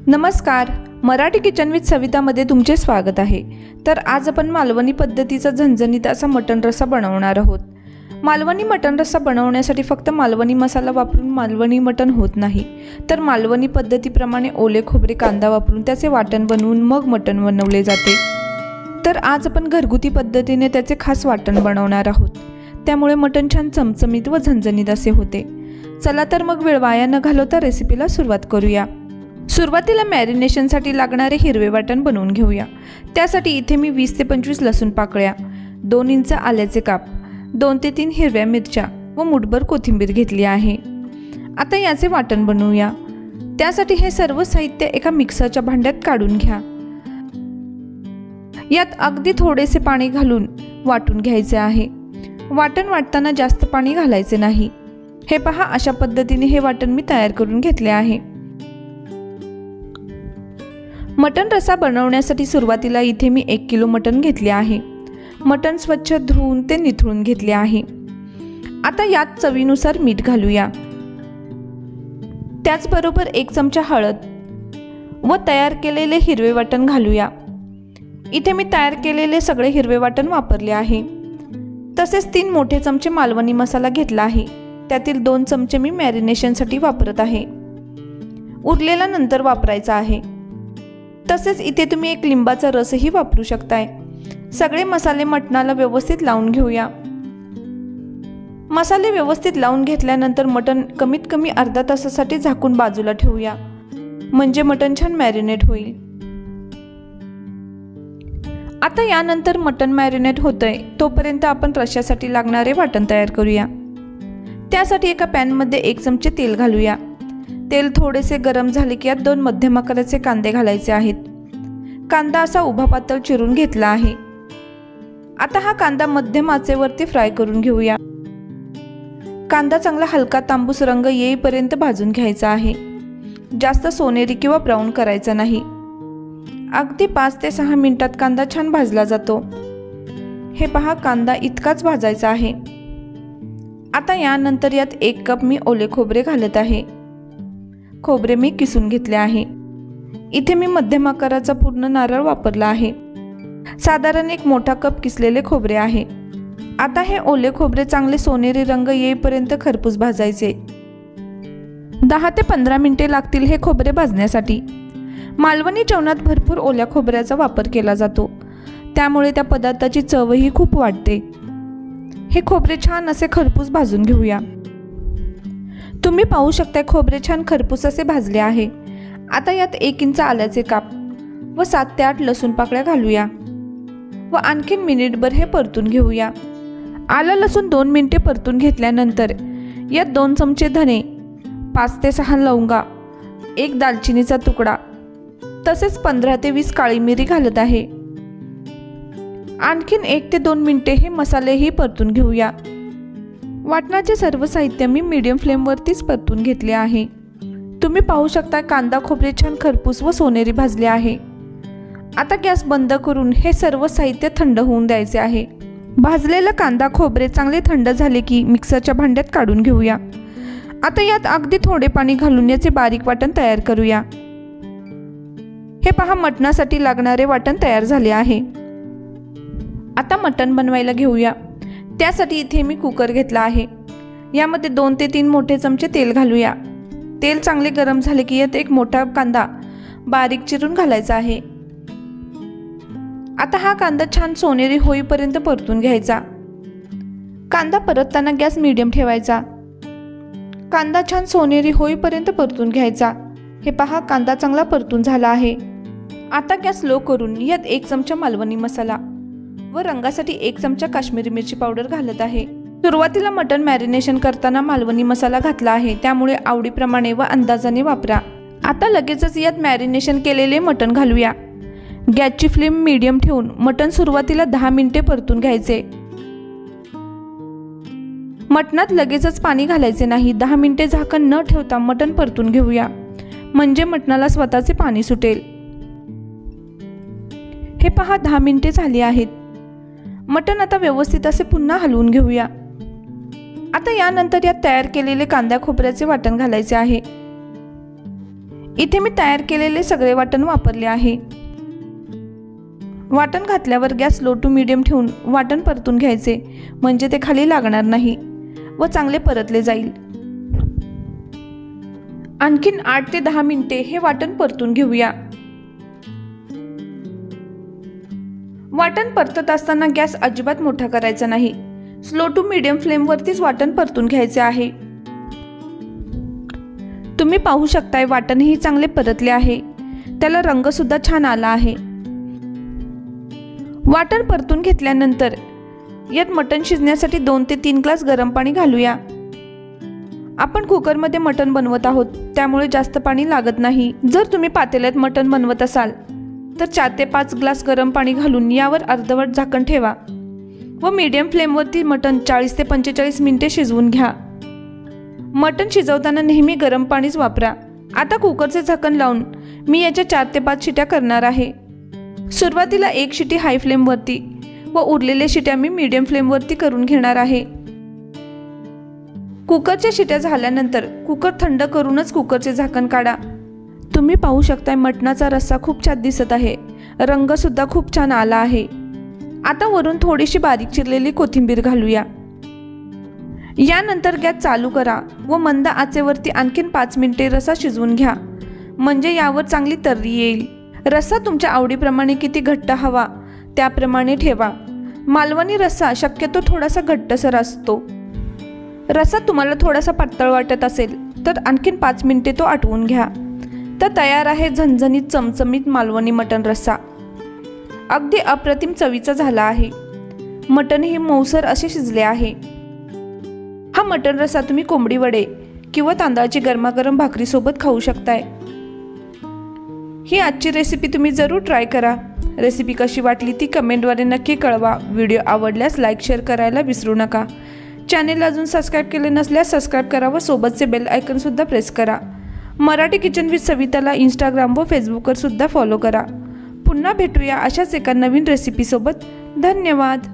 नमस्कार, Marathi kitchen with सवितामध्ये तुमचे स्वागत आहे। तर आज आपण मालवणी पद्धतीचा झणझणीत असा मटण रस्सा बनवणार आहोत। मालवणी मटण रस्सा बनवण्यासाठी फक्त मालवणी मसाला वापरून मालवणी मटण होत नाही, तर मालवणी पद्धतीप्रमाणे ओले खोबरे कांदा वापरून त्याचे वाटण बनवून मग मटण बनवले जाते। तर आज आपण घरगुती पद्धतीने त्याचे खास वाटण बनवणार आहोत, त्यामुळे मटण छान चमचमीत व झणझणीत असे होते। चला तर मग वेळ वाया न घालवता रेसिपीला सुरुवात करूया। सुरुवातीला मॅरिनेशनसाठी लागणारे हिरवे वाटण बनवून घेऊया। त्यासाठी इथे मी 20 ते 25 लसूण पाकळ्या, 2 इंच आल्याचे काप, 2 ते 3 हिरव्या मिरच्या व मुठभर कोथिंबीर घेतली आहे। आता याचे वाटण बनवूया। त्यासाठी हे सर्व साहित्य एका मिक्सरच्या भांड्यात काढून घ्या। यात अगदी थोडेसे पाणी घालून वाटून घ्यायचे आहे। वाटण वाटताना जास्त पाणी घालायचे नाही। हे पहा, अशा पद्धतीने हे वाटण मी तयार करून घेतले आहे। मटण रस्सा बनवण्यासाठी सुरुवातीला इथे मी 1 किलो मटण घेतले आहे। मटण स्वच्छ धुवून ते निथळून घेतले आहे। आता यात चवीनुसार मीठ घालूया। त्याचबरोबर 1 चमचा हळद व तयार केलेले हिरवे वाटण घालूया। इथे मी तयार केलेले सगळे हिरवे वाटण वापरले आहे। तसेच 3 मोठे चमचे मालवणी मसाला घेतला आहे। त्यातील 2 चमचे मी मॅरिनेशनसाठी वापरत आहे। उरलेला नंतर वापरायचा आहे। तसेच इथे तुम्ही 1 लिंबाचा रसही वापरू शकताय। सगळे मसाले मटणाला व्यवस्थित लावून घेऊया। मसाले व्यवस्थित लावून घेतल्यानंतर मटण कमीत कमी अर्धा तासासाठी झाकून बाजूला ठेवूया, म्हणजे मटण छान मॅरिनेट होईल। आता यानंतर मटण मॅरिनेट होतंय तोपर्यंत आपण रश्श्यासाठी लागणारे वाटण तयार करूया। त्यासाठी एका पॅनमध्ये 1 चमचे तेल घालूया। तेल थोडेसे गरम झाले की यात 2 मध्यम आकाराचे कांदे घालायचे आहेत। कांदा असा उभा पातळ चिरून घेतला आहे। आता हा कांदा मध्यम आचेवरती फ्राय करून घेऊया। कांदा चांगला हलका तांबूस रंग येईपर्यंत भाजून घ्यायचा आहे। जास्त सोनेरी किंवा ब्राऊन करायचा नाही। अगदी 5 ते 6 मिनिटात कांदा छान भाजला जातो। हे पहा, कांदा इतकाच भाजायचा आहे। आता यानंतर यात 1 कप मी ओले खोबरे घालत आहे। खोबरे मी किसून घेतले आहे। इथे मी मध्यम आकाराचा पूर्ण नारळ वापरला आहे। साधारण 1 मोठा कप किसलेले खोबरे आहे। आता हे ओले खोबरे चांगले सोनेरी रंग येईपर्यंत खरपूस भाजायचे। 10 ते 15 मिनिटे लागतील हे खोबरे भाजण्यासाठी। मालवणी जेवणात भरपूर ओल्या खोबऱ्याचा वापर केला जातो, त्यामुळे त्या पदार्थाची चवही खूप वाढते। हे खोबरे छान असे खरपूस भाजून घेऊया। तुम्ही पाहू शकता खोबरे छान खरपूस असे भाजले आहे। आता यात 1 इंच आल्याचे काप व 7 ते 8 लसूण पाकळ्या घालूया व आणखीन मिनिटभर हे परतून घेऊया। आलं लसूण 2 मिनिटे परतून घेतल्यानंतर यात 2 चमचे धने, 5 ते 6 लवंगा, 1 दालचिनीचा तुकडा, तसेच 15 ते 20 काळी मिरी घालत आहे। आणखीन 1 ते 2 मिनिटे हे मसालेही परतून घेऊया। वाटणाचे सर्व साहित्य मी मीडियम फ्लेमवरतीच परतून घेतले आहे। तुम्ही पाहू शकता कांदा खोबरे छान खरपूस व सोनेरी भाजले आहे। आता गॅस बंद करून हे सर्व साहित्य थंड होऊन द्यायचे आहे। भाजलेला कांदा खोबरे चांगले थंड झाले की मिक्सरच्या भांड्यात काढून घेऊया। आता यात अगदी थोडे पाणी घालून याचे बारीक वाटण तयार करूया। हे पहा, मटणासाठी लागणारे वाटण तयार झाले आहे। आता मटण बनवायला घेऊया। त्यासाठी इथे मी कुकर घेतला आहे। यामध्ये 2 ते 3 मोठे चमचे तेल घालूया। तेल चांगले गरम झाले की यात 1 मोठा कांदा बारीक चिरून घालायचा आहे। आता हा कांदा छान सोनेरी होईपर्यंत परतून घ्यायचा। कांदा परतताना गॅस मीडियम ठेवायचा। कांदा छान सोनेरी होईपर्यंत परतून घ्यायचा। हे पहा, कांदा चांगला परतून झाला आहे। आता गॅस लो करून यात 1 चमचा मालवणी मसाला व रंगासाठी 1 चमचा काश्मीरी मिरची पावडर घालत आहे। सुरुवातीला मटण मॅरिनेशन करताना मालवणी मसाला घातला आहे, त्यामुळे आवडीप्रमाणे व अंदाजाने वापरा। आता लगेचच यात मॅरिनेशन केलेले मटण घालूया। गॅसची फ्लेम मीडियम ठेवून मटण सुरुवातीला 10 मिनिटे परतून घ्यायचे। मटणात लगेचच पाणी घालायचे नाही। 10 मिनिटे झाकण न ठेवता मटण परतून घेऊया, म्हणजे मटणाला स्वतःचे पाणी सुटेल। हे पहा, 10 मिनिटे झाली आहेत। मटण आता व्यवस्थित असे पुन्हा हलवून घेऊया। आता यानंतर यात तयार केलेले कांदा खोबऱ्याचे वाटण घालायचे आहे। इथे मी तयार केलेले सगळे वाटण वापरले आहे। वाटण घातल्यावर गॅस लो टू मीडियम ठेवून वाटण परतून घ्यायचे, म्हणजे ते खाली लागणार नाही व चांगले परतले जाईल। आणखीन 8 ते 10 मिनिटे हे वाटण परतून घेऊया। वाटण परतत असताना गॅस अजिबात मोठा करायचा नाही, स्लो टू मीडियम फ्लेमवरतीच वाटण परतून घ्यायचे आहे। तुम्ही पाहू शकताय वाटणही चांगले परतले आहे, त्याला रंग सुद्धा छान आला आहे। वाटण परतून घेतल्यानंतर यात मटण शिजण्यासाठी 2 ते 3 ग्लास गरम पाणी घालूया। आपण कुकरमध्ये मटण बनवत आहोत, त्यामुळे जास्त पाणी लागत नाही। जर तुम्ही पातेल्यात मटण बनवत असाल तर 4 ते 5 ग्लास गरम पाणी घालून यावर अर्धवट झाकण ठेवा व मीडियम फ्लेमवरती मटण 40 ते 45 मिनिटे शिजवून घ्या। मटण शिजवताना नेहमी गरम पाणीच वापरा। आता कुकरचे झाकण लावून मी याच्या 4 ते 5 शिट्या करणार आहे। सुरुवातीला 1 शिटी हाय फ्लेमवरती व उरलेल्या शिट्या मी मीडियम फ्लेमवरती करून घेणार आहे। कुकरच्या शिट्या झाल्यानंतर कुकर थंड करूनच कुकरचे झाकण काढा। तुम्ही पाहू शकताय मटणाचा रस्सा खूप छान दिसत आहे, रंग सुद्धा खूप छान आला आहे। आता वरून थोडीशी बारीक चिरलेली कोथिंबीर घालूया। यानंतर गॅस चालू करा व मंद आचेवरती आणखीन 5 मिनिटे रस्सा शिजवून घ्या, म्हणजे यावर चांगली तर्री येईल। रस्सा तुमच्या आवडीप्रमाणे किती घट्ट हवा त्याप्रमाणे ठेवा। मालवणी रस्सा शक्यतो थोडासा घट्टसर असतो। रस्सा तुम्हाला थोडासा पातळ वाटत असेल तर आणखीन 5 मिनिटे तो आटवून घ्या। तर तयार आहे झणझणीत चमचमीत मालवणी मटण रस्सा। अगदी अप्रतिम चवीचा झाला आहे। मटणही मऊसर असे शिजले आहे। हा मटण रस्सा तुम्ही कोंबडी वडे किंवा तांदळाची गरमागरम भाकरी सोबत खाऊ शकताय। ही आजची रेसिपी तुम्ही जरूर ट्राय करा। रेसिपी कशी वाटली ती कमेंटद्वारे नक्की कळवा। व्हिडिओ आवडल्यास लाईक शेअर करायला विसरू नका। चॅनेल अजून सबस्क्राईब केले नसल्यास सबस्क्राईब करा व सोबतचे बेल आयकन सुद्धा प्रेस करा। मराठी किचन विथ सविताला इंस्टाग्राम व फेसबुकवर सुद्धा फॉलो करा। पुन्हा भेटूया अशाच एका नवीन रेसिपीसोबत। धन्यवाद।